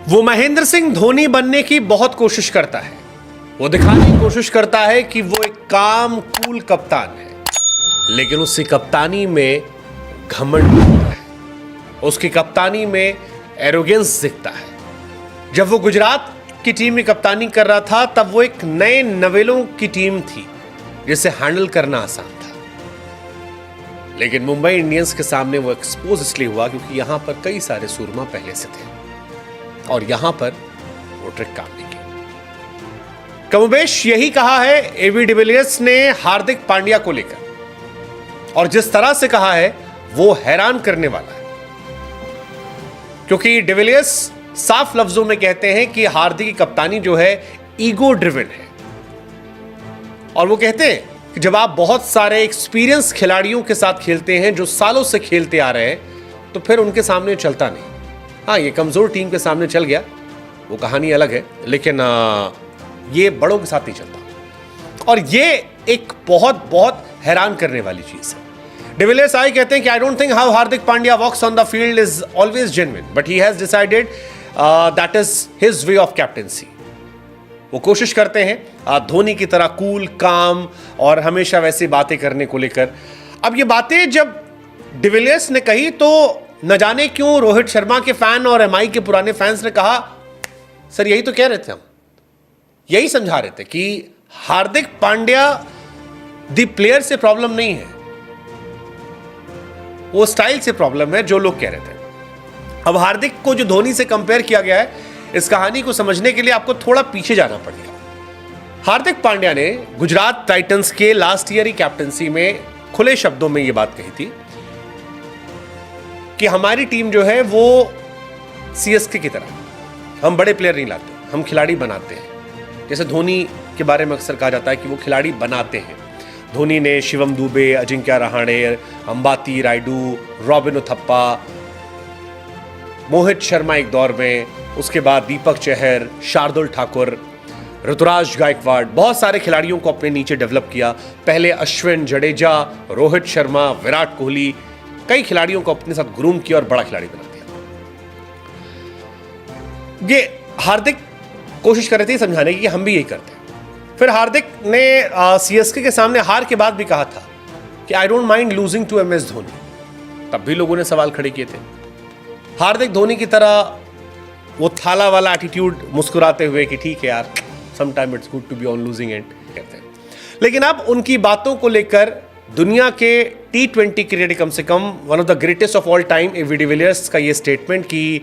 वो महेंद्र सिंह धोनी बनने की बहुत कोशिश करता है। वो दिखाने की कोशिश करता है कि वो एक काम कूल कप्तान है, लेकिन उसकी कप्तानी में घमंड दिखता है, उसकी कप्तानी में एरोगेंस दिखता है। जब वो गुजरात की टीम में कप्तानी कर रहा था तब वो एक नए नवेलों की टीम थी जिसे हैंडल करना आसान था, लेकिन मुंबई इंडियंस के सामने वो एक्सपोज इसलिए हुआ क्योंकि यहां पर कई सारे सूरमा पहले से थे और यहां पर वो ट्रिक काम नहीं की। कमोबेश यही कहा है एबी डिविलियर्स ने हार्दिक पांड्या को लेकर, और जिस तरह से कहा है वो हैरान करने वाला है, क्योंकि डिविलियर्स साफ लफ्जों में कहते हैं कि हार्दिक की कप्तानी जो है ईगो ड्रिवन है। और वो कहते हैं कि जब आप बहुत सारे एक्सपीरियंस खिलाड़ियों के साथ खेलते हैं जो सालों से खेलते आ रहे हैं, तो फिर उनके सामने चलता नहीं। हाँ, ये कमजोर टीम के सामने चल गया, वो कहानी अलग है, लेकिन ये बड़ों के साथ नहीं चलता। और ये एक बहुत बहुत हैरान करने वाली चीज है। डिविलियर्स आई कहते हैं कि I don't think how Hardik Pandya walks on the field is always genuine, but he has decided that is his way of captaincy. वो कोशिश करते हैं धोनी की तरह कूल काम और हमेशा वैसी बातें करने को लेकर। अब ये बातें जब डिविलियर्स ने कही तो न जाने क्यों रोहित शर्मा के फैन और एमआई के पुराने फैंस ने कहा, सर यही तो कह रहे थे, हम यही समझा रहे थे कि हार्दिक पांड्या द प्लेयर से प्रॉब्लम नहीं है, वो स्टाइल से प्रॉब्लम है जो लोग कह रहे थे। अब हार्दिक को जो धोनी से कंपेयर किया गया है, इस कहानी को समझने के लिए आपको थोड़ा पीछे जाना पड़ेगा। हार्दिक पांड्या ने गुजरात टाइटंस के लास्ट ईयर ही कैप्टनसी में खुले शब्दों में यह बात कही थी कि हमारी टीम जो है वो सीएसके की तरह, हम बड़े प्लेयर नहीं लाते, हम खिलाड़ी बनाते हैं। जैसे धोनी के बारे में अक्सर कहा जाता है कि वो खिलाड़ी बनाते हैं। धोनी ने शिवम दुबे, अजिंक्य रहाणे, अंबाती रायडू, रॉबिन उथप्पा, मोहित शर्मा एक दौर में, उसके बाद दीपक चहर, शार्दुल ठाकुर, ऋतुराज गायकवाड़, बहुत सारे खिलाड़ियों को अपने नीचे डेवलप किया। पहले अश्विन, जडेजा, रोहित शर्मा, विराट कोहली, कई खिलाड़ियों को अपने साथ ग्रूम किया और बड़ा खिलाड़ी बना दिया। ये हार्दिक कोशिश कर रहे थे समझाने की कि हम भी यही करते हैं। फिर हार्दिक ने सीएसके के सामने हार के बाद भी कहा था कि I don't mind losing to MS Dhoni. तब भी लोगों ने सवाल खड़े किए थे। हार्दिक धोनी की तरह वो थाला वाला एटीट्यूड, मुस्कुराते हुए कि ठीक है यार, some time it's good to be on losing end कहते हैं। लेकिन अब उनकी बातों को लेकर दुनिया के T20 क्रिकेट कम से कम one of the greatest of all time AB de Villiers का ये स्टेटमेंट कि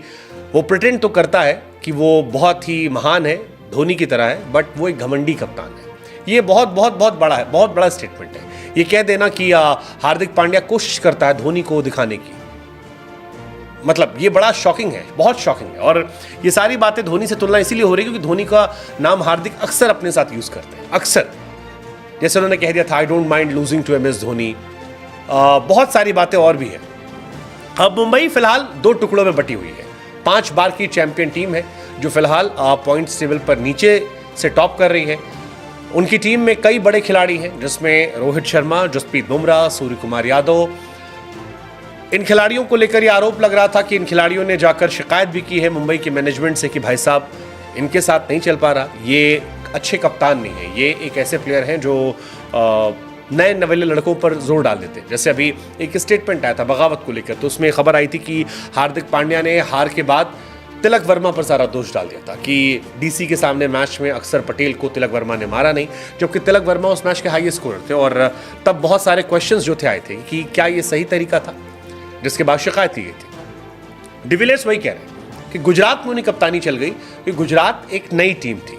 वो प्रिटेंड तो करता है कि वो बहुत ही महान है, धोनी की तरह है, बट वो एक घमंडी कप्तान है। ये बहुत बहुत बहुत बड़ा है, बहुत बड़ा स्टेटमेंट है। ये कह देना कि हार्दिक पांड्या कोशिश करता है धोनी को दिखाने की, मतलब ये बड़ा शॉकिंग है, बहुत शॉकिंग है। और ये सारी बातें धोनी से तुलना इसीलिए हो रही है क्योंकि धोनी का नाम हार्दिक अक्सर अपने साथ यूज करते हैं, अक्सर। जैसे उन्होंने कह दिया था I don't mind losing to MS Dhoni. बहुत सारी बातें और भी हैं। अब मुंबई फिलहाल 2 टुकड़ों में बटी हुई है। 5 बार की चैंपियन टीम है जो फिलहाल पॉइंट्स टेबल पर नीचे से टॉप कर रही है। उनकी टीम में कई बड़े खिलाड़ी हैं जिसमें रोहित शर्मा, जसप्रीत बुमराह, सूर्य कुमार यादव। इन खिलाड़ियों को लेकर यह आरोप लग रहा था कि इन खिलाड़ियों ने जाकर शिकायत भी की है मुंबई के मैनेजमेंट से कि भाई साहब इनके साथ नहीं चल पा रहा, ये अच्छे कप्तान नहीं है, ये एक ऐसे प्लेयर हैं जो नए नवेले लड़कों पर जोर डाल देते हैं। जैसे अभी एक स्टेटमेंट आया था बगावत को लेकर, तो उसमें खबर आई थी कि हार्दिक पांड्या ने हार के बाद तिलक वर्मा पर सारा दोष डाल दिया था कि डीसी के सामने मैच में अक्षर पटेल को तिलक वर्मा ने मारा नहीं, जबकि तिलक वर्मा उस मैच के हाईएस्ट स्कोरर थे। और तब बहुत सारे क्वेश्चंस जो थे आए थे कि क्या ये सही तरीका था, जिसके बाद शिकायत की गई थी। डिविलियर्स वही कह रहे हैं कि गुजरात में उन्हें कप्तानी चल गई कि गुजरात एक नई टीम थी,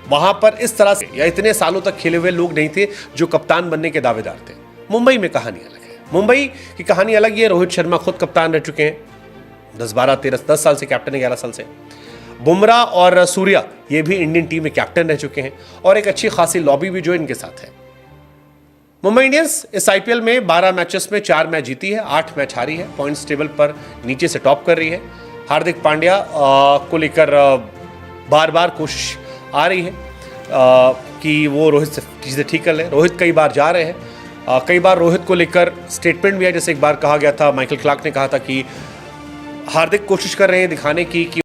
वहां पर इस तरह से या इतने सालों तक खेले हुए लोग नहीं थे जो कप्तान बनने के दावेदार थे। मुंबई में कहानी अलग है, मुंबई की कहानी अलग है। रोहित शर्मा खुद कप्तान रह चुके हैं 10 साल से कैप्टन है, 11 साल से। बुमराह और सूर्या ये भी इंडियन टीम में कैप्टन रह चुके हैं और एक अच्छी खासी लॉबी भी जो इनके साथ है। मुंबई इंडियंस इस आईपीएल में 12 मैचेस में 4 मैच जीती है, 8 मैच हारी है, पॉइंट्स टेबल पर नीचे से टॉप कर रही है। हार्दिक पांड्या को लेकर बार बार कोशिश आ रही है कि वो रोहित से चीज़ें ठीक कर लें। रोहित कई बार जा रहे हैं, कई बार रोहित को लेकर स्टेटमेंट भी है। जैसे एक बार कहा गया था, माइकल क्लार्क ने कहा था कि हार्दिक कोशिश कर रहे हैं दिखाने की कि